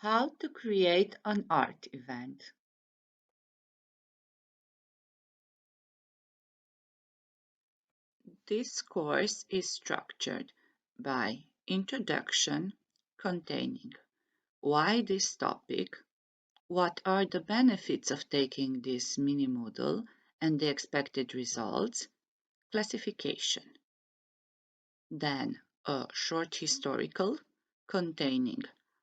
How to create an art event. This course is structured by introduction containing why this topic, what are the benefits of taking this mini model and the expected results, classification. Then a short historical containing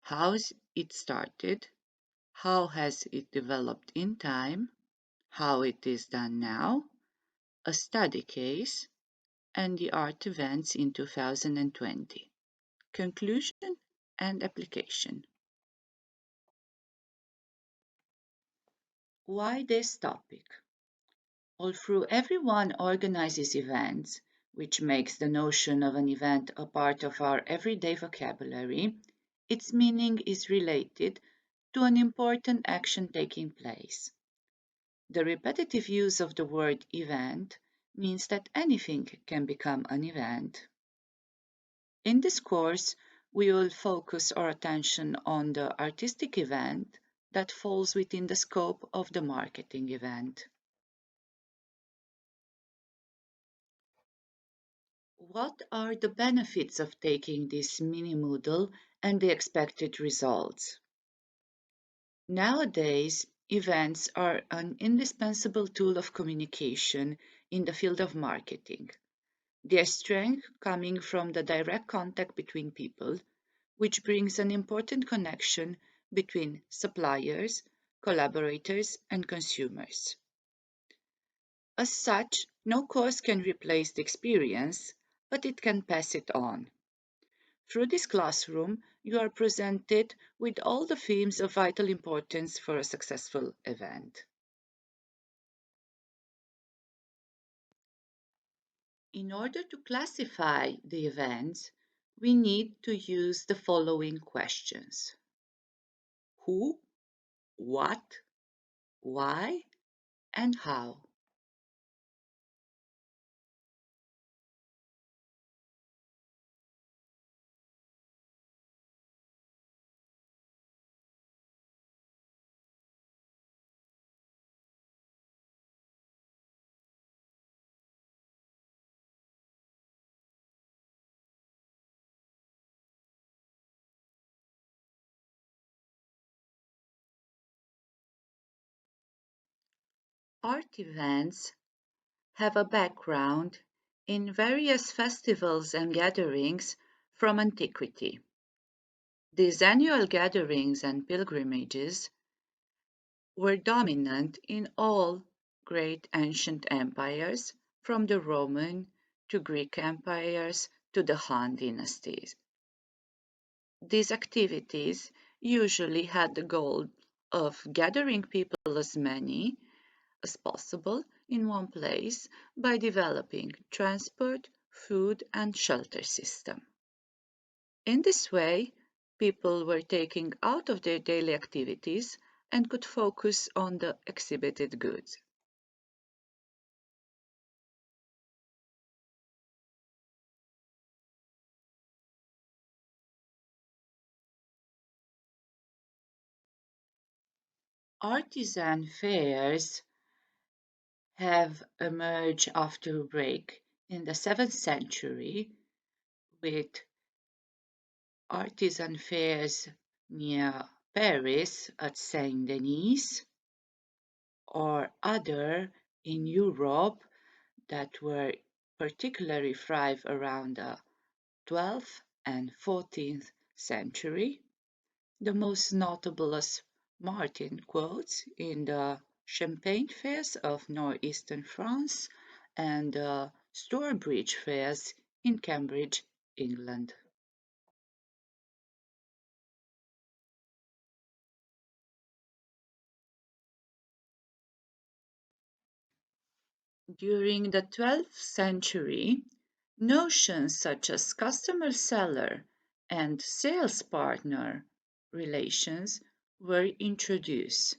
how it started, how has it developed in time, how it is done now, a study case, and the art events in 2020. Conclusion and application. Why this topic? Although everyone organizes events, which makes the notion of an event a part of our everyday vocabulary, its meaning is related to an important action taking place. The repetitive use of the word event means that anything can become an event. In this course, we will focus our attention on the artistic event that falls within the scope of the marketing event. What are the benefits of taking this mini Moodle and the expected results? Nowadays, events are an indispensable tool of communication in the field of marketing. Their strength coming from the direct contact between people, which brings an important connection between suppliers, collaborators, and consumers. As such, no course can replace the experience, but it can pass it on. Through this classroom, you are presented with all the themes of vital importance for a successful event. In order to classify the events, we need to use the following questions: who, what, why, and how. Art events have a background in various festivals and gatherings from antiquity. These annual gatherings and pilgrimages were dominant in all great ancient empires, from the Roman to Greek empires to the Han dynasties. These activities usually had the goal of gathering people as many as possible in one place by developing transport, food, and shelter system. In this way, people were taken out of their daily activities and could focus on the exhibited goods. Artisan fairs have emerged after a break in the 7th century with artisan fairs near Paris at Saint Denis or other in Europe that were particularly thrive around the 12th and 14th century. The most notable is Martin quotes in the Champagne fairs of northeastern France and the Stourbridge fairs in Cambridge, England. During the 12th century, notions such as customer seller and sales partner relations were introduced.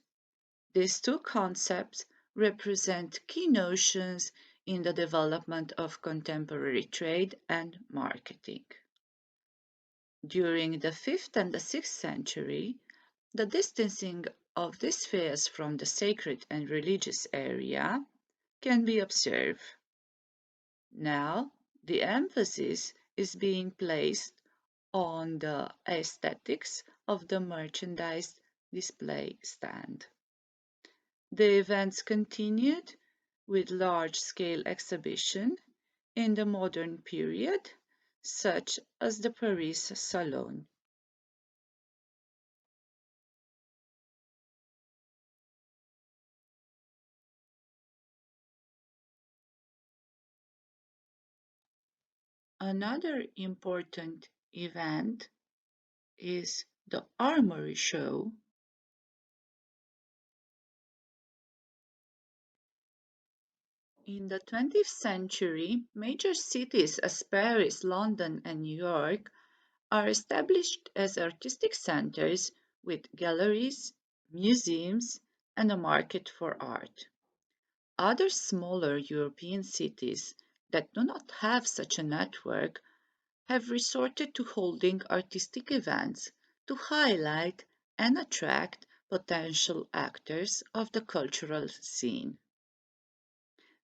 These two concepts represent key notions in the development of contemporary trade and marketing. During the 5th and the 6th century, The distancing of these fairs from the sacred and religious area can be observed. Now, the emphasis is being placed on the aesthetics of the merchandise display stand. The events continued with large-scale exhibition in the modern period, such as the Paris Salon. Another important event is the Armory Show. In the 20th century, major cities as Paris, London, and New York are established as artistic centers with galleries, museums, and a market for art. Other smaller European cities that do not have such a network have resorted to holding artistic events to highlight and attract potential actors of the cultural scene.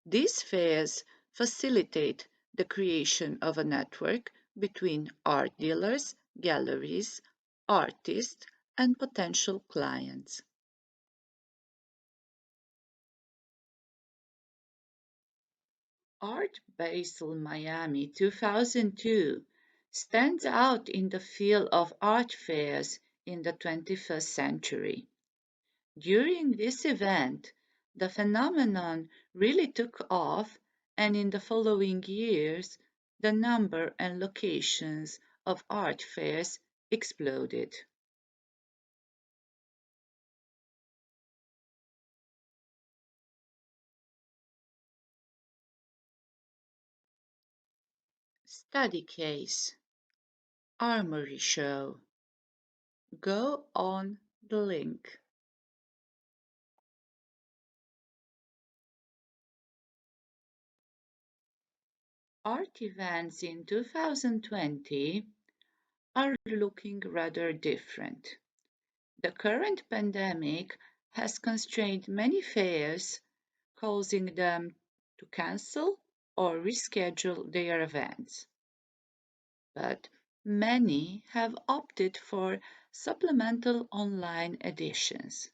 These fairs facilitate the creation of a network between art dealers, galleries, artists, and potential clients. Art Basel Miami 2002 stands out in the field of art fairs in the 21st century. During this event, the phenomenon really took off, and in the following years, the number and locations of art fairs exploded. Study case, Armory Show. Go on the link. Art events in 2020 are looking rather different. The current pandemic has constrained many fairs, causing them to cancel or reschedule their events. But many have opted for supplemental online editions.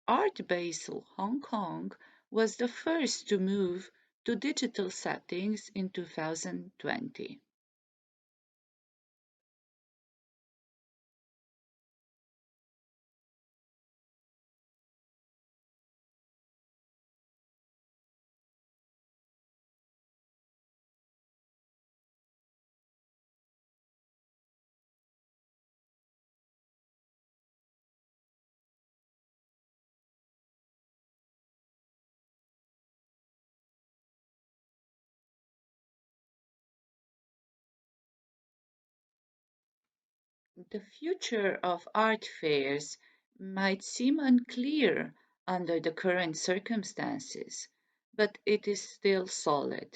Art Basel Hong Kong was the first to move to digital settings in 2020. The future of art fairs might seem unclear under the current circumstances, but it is still solid.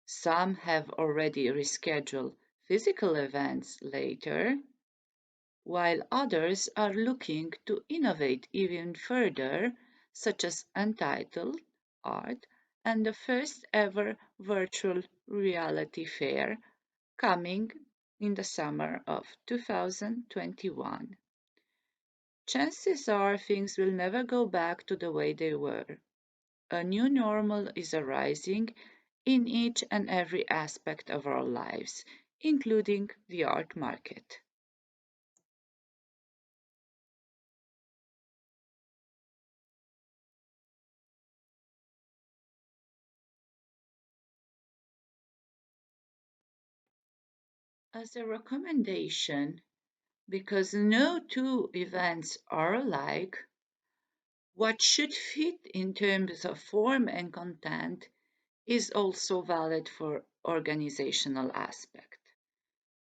Some have already rescheduled physical events later, while others are looking to innovate even further, such as Untitled Art and the first ever virtual reality fair coming in the summer of 2021. Chances are things will never go back to the way they were. A new normal is arising in each and every aspect of our lives, including the art market. As a recommendation, because no two events are alike, what should fit in terms of form and content is also valid for organizational aspect.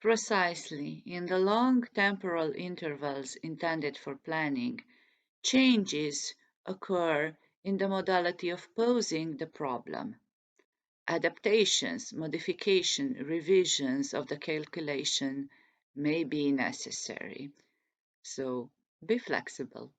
Precisely, in the long temporal intervals intended for planning, changes occur in the modality of posing the problem. Adaptations, modification, revisions of the calculation may be necessary. So, Be flexible.